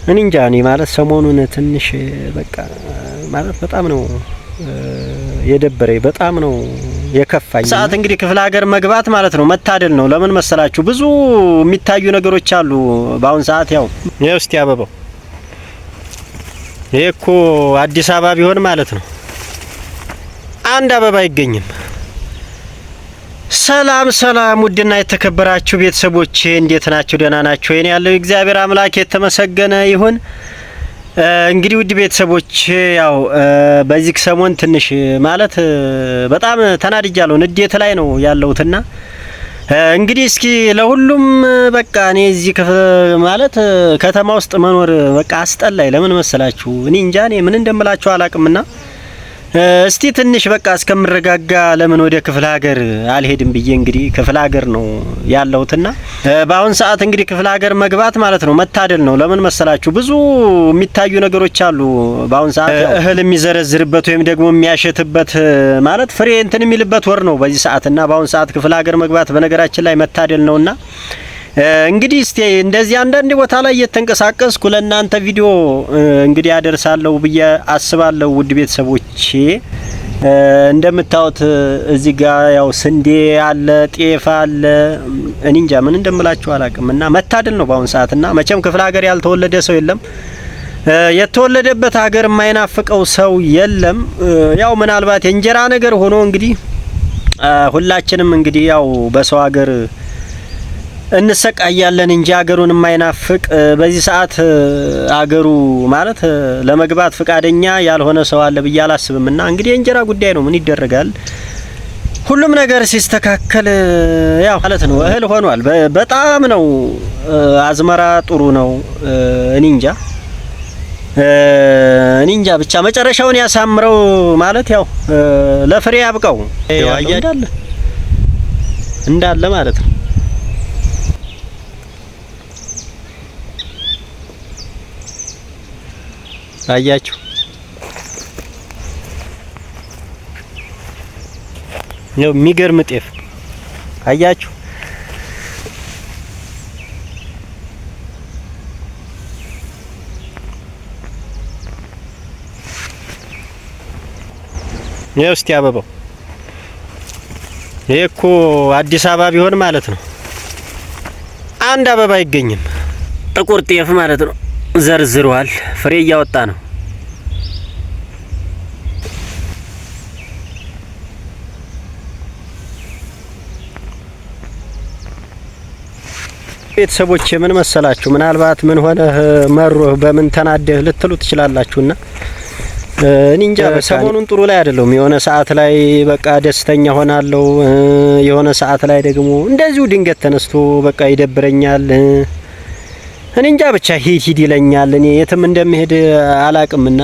እኔ እንጃ እኔ ማለት ሰሞኑን ትንሽ በቃ ማለት በጣም ነው የደበረኝ፣ በጣም ነው የከፋኝ። ሰዓት እንግዲህ ክፍለ ሀገር መግባት ማለት ነው መታደል ነው። ለምን መሰላችሁ? ብዙ የሚታዩ ነገሮች አሉ በአሁን ሰዓት። ያው እስቲ አበባው ይሄ እኮ አዲስ አበባ ቢሆን ማለት ነው አንድ አበባ አይገኝም። ሰላም ሰላም፣ ውድና የተከበራችሁ ቤተሰቦቼ እንዴት ናችሁ? ደህና ናችሁ? እኔ ያለው እግዚአብሔር አምላክ የተመሰገነ ይሁን። እንግዲህ ውድ ቤተሰቦቼ ያው በዚህ ሰሞን ትንሽ ማለት በጣም ተናድጃለሁ። ንዴት ላይ ነው ያለሁትና እንግዲህ እስኪ ለሁሉም በቃ እኔ እዚህ ማለት ከተማ ውስጥ መኖር በቃ አስጠላይ። ለምን መሰላችሁ? እኔ እንጃ እኔ ምን እንደምላችሁ አላቅምና እስቲ ትንሽ በቃ እስከምረጋጋ ለምን ወደ ክፍለ ሀገር አልሄድም ብዬ እንግዲህ ክፍለ ሀገር ነው ያለሁትና በአሁን ሰዓት እንግዲህ ክፍለ ሀገር መግባት ማለት ነው መታደል ነው። ለምን መሰላችሁ? ብዙ የሚታዩ ነገሮች አሉ በአሁን ሰዓት። እህል የሚዘረዝርበት ወይም ደግሞ የሚያሸትበት ማለት ፍሬ እንትን የሚልበት ወር ነው በዚህ ሰዓትና በአሁን ሰዓት ክፍለ ሀገር መግባት በነገራችን ላይ መታደል ነውና እንግዲህ እስቲ እንደዚህ አንዳንድ ቦታ ላይ እየተንቀሳቀስኩ ለእናንተ ቪዲዮ እንግዲህ አደርሳለሁ ብዬ አስባለሁ። ውድ ቤተሰቦቼ እንደምታዩት እዚህ ጋር ያው ስንዴ አለ፣ ጤፍ አለ። እኔ እንጃ ምን እንደምላችሁ አላቅምና መታደል ነው በአሁን ሰዓትና መቼም ክፍለ ሀገር ያልተወለደ ሰው የለም። የተወለደበት ሀገር የማይናፍቀው ሰው የለም። ያው ምናልባት የእንጀራ ነገር ሆኖ እንግዲህ ሁላችንም እንግዲህ ያው በሰው ሀገር እንሰቃያለን እንጂ ሀገሩን የማይናፍቅ በዚህ ሰዓት ሀገሩ ማለት ለመግባት ፍቃደኛ ያልሆነ ሰው አለ ብዬ አላስብምና እንግዲህ የእንጀራ ጉዳይ ነው። ምን ይደረጋል? ሁሉም ነገር ሲስተካከል ያው ማለት ነው እህል ሆኗል። በጣም ነው አዝመራ ጥሩ ነው። እኔ እንጃ ብቻ መጨረሻውን ያሳምረው ማለት ያው ለፍሬ ያብቀው እንዳለ ማለት ነው። አያችሁ ነው የሚገርም ጤፍ አያችሁ። ነው እስቲ አበባው ይሄ እኮ አዲስ አበባ ቢሆን ማለት ነው አንድ አበባ አይገኝም። ጥቁር ጤፍ ማለት ነው ዘርዝሯል፣ ፍሬ እያወጣ ነው። ቤተሰቦቼ ምን መሰላችሁ? ምናልባት ምን ሆነህ መሮህ በምን ተናደህ ልትሉ ትችላላችሁና እኔ እንጃ ሰሞኑን ጥሩ ላይ አይደለም። የሆነ ሰዓት ላይ በቃ ደስተኛ ሆናለሁ፣ የሆነ ሰዓት ላይ ደግሞ እንደዚሁ ድንገት ተነስቶ በቃ ይደብረኛል። እኔ እንጃ ብቻ ሂድ ይለኛል። እኔ የትም እንደምሄድ አላቅምና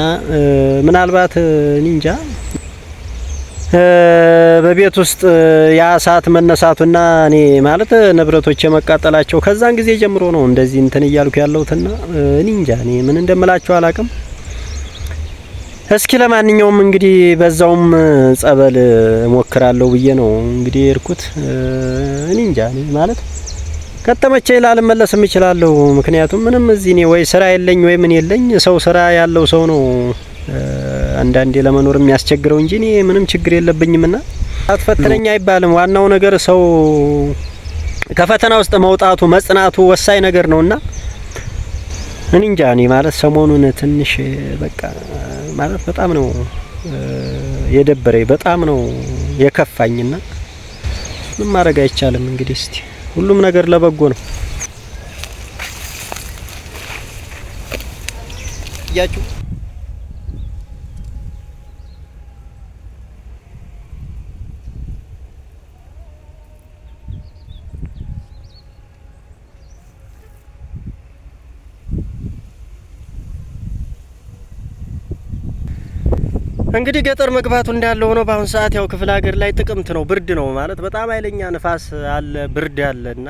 ምናልባት እኔ እንጃ በቤት ውስጥ ያ ሰዓት መነሳቱና እኔ ማለት ንብረቶች መቃጠላቸው ከዛን ጊዜ ጀምሮ ነው እንደዚህ እንትን እያልኩ ያለሁትና እኔ እንጃ እኔ ምን እንደምላችሁ አላቅም። እስኪ ለማንኛውም እንግዲህ በዛውም ጸበል ሞክራለሁ ብዬ ነው እንግዲህ እርኩት። እኔ እንጃ እኔ ማለት ከተመቸ ላልመለስም እችላለሁ። ምክንያቱም ምንም እዚህ እኔ ወይ ስራ የለኝ ወይ ምን የለኝ። ሰው ስራ ያለው ሰው ነው አንዳንዴ ለመኖር የሚያስቸግረው እንጂ እኔ ምንም ችግር የለብኝምና አትፈትነኝ አይባልም። ዋናው ነገር ሰው ከፈተና ውስጥ መውጣቱ መጽናቱ ወሳኝ ነገር ነውና እኔ እንጃ እኔ ማለት ሰሞኑን ትንሽ በቃ ማለት በጣም ነው የደበረኝ፣ በጣም ነው የከፋኝና ምን ማድረግ አይቻልም። እንግዲህ እስቲ ሁሉም ነገር ለበጎ ነው። ያችሁ እንግዲህ ገጠር መግባቱ እንዳለው ነው። በአሁን ሰዓት ያው ክፍለ ሀገር ላይ ጥቅምት ነው፣ ብርድ ነው ማለት በጣም ኃይለኛ ንፋስ አለ፣ ብርድ አለና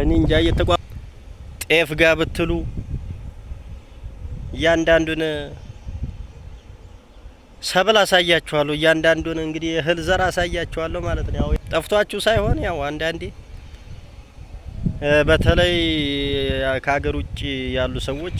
እኔ እንጃ ጤፍ ጋር ብትሉ እያንዳንዱን ሰብል አሳያችኋለሁ። እያንዳንዱን እንግዲህ እህል ዘር አሳያችኋለሁ ማለት ነው። ያው ጠፍቷችሁ ሳይሆን ያው አንዳንዴ በተለይ ከሀገር ውጭ ያሉ ሰዎች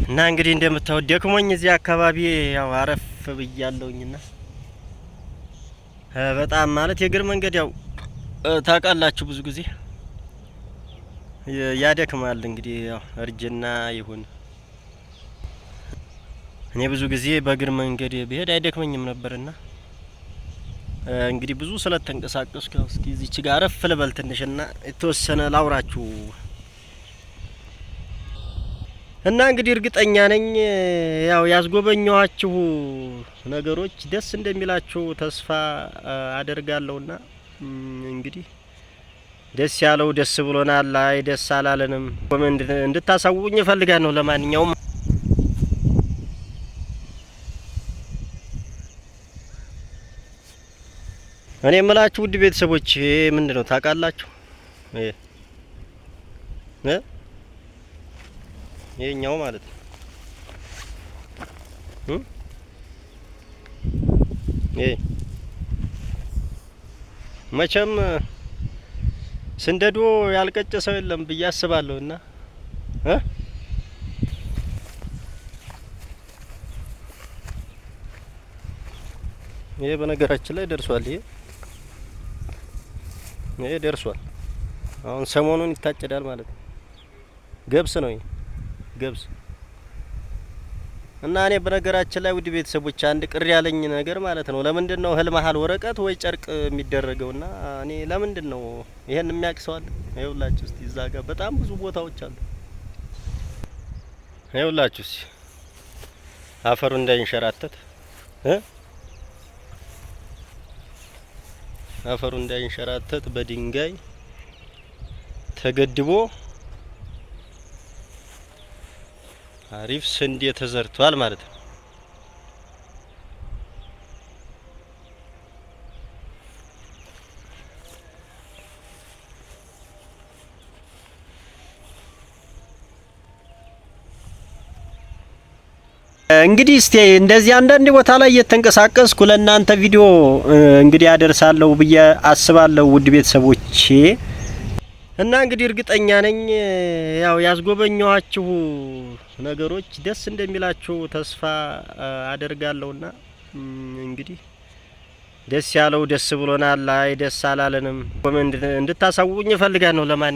እና እንግዲህ እንደምታውቁ ደክሞኝ እዚህ አካባቢ ያው አረፍ ብያለሁኝና በጣም ማለት የእግር መንገድ ያው ታውቃላችሁ ብዙ ጊዜ ያደክማል። እንግዲህ ያው እርጅና ይሁን እኔ ብዙ ጊዜ በእግር መንገድ ብሄድ አይደክመኝም ነበርና እንግዲህ ብዙ ስለተንቀሳቀስኩ ያው እስኪ እዚች ጋር አረፍ ልበል ትንሽና የተወሰነ ላውራችሁ እና እንግዲህ እርግጠኛ ነኝ ያው ያስጎበኘኋችሁ ነገሮች ደስ እንደሚላችሁ ተስፋ አደርጋለሁና እንግዲህ ደስ ያለው ደስ ብሎናል፣ አይ ደስ አላለንም ኮሜንት እንድታሳውቁኝ እፈልጋለሁ። ለማንኛውም እኔ የምላችሁ ውድ ቤተሰቦች ምንድነው ታውቃላችሁ ይሄኛው ማለት ነው ይሄ መቼም ስንደዶ ያልቀጨ ሰው የለም ብዬ አስባለሁና ይሄ በነገራችን ላይ ደርሷል። ይሄ ደርሷል። አሁን ሰሞኑን ይታጨዳል ማለት ነው። ገብስ ነው ይሄ ገብስ እና እኔ በነገራችን ላይ ውድ ቤተሰቦች አንድ ቅር ያለኝ ነገር ማለት ነው ለምንድን ነው እህል መሀል ወረቀት ወይ ጨርቅ የሚደረገውና እኔ ለምንድን ነው ይሄን የሚያቅሰው አለ? ይኸውላችሁ እስቲ እዛ ጋር በጣም ብዙ ቦታዎች አሉ። ይኸውላችሁ እስቲ አፈሩ እንዳይንሸራተት አፈሩ እንዳይንሸራተት በድንጋይ ተገድቦ አሪፍ ስንዴ ተዘርቷል ማለት ነው። እንግዲህ እስቲ እንደዚህ አንዳንድ ቦታ ላይ እየተንቀሳቀስኩ ለእናንተ ቪዲዮ እንግዲህ አደርሳለሁ ብዬ አስባለሁ ውድ ቤተሰቦቼ። እና እንግዲህ እርግጠኛ ነኝ ያው ያስጎበኘኋችሁ ነገሮች ደስ እንደሚላችሁ ተስፋ አደርጋለሁና እንግዲህ ደስ ያለው ደስ ብሎናል፣ አይ ደስ አላለንም ኮሜንት እንድታሳውቁኝ እፈልጋለሁ። ለማንኛውም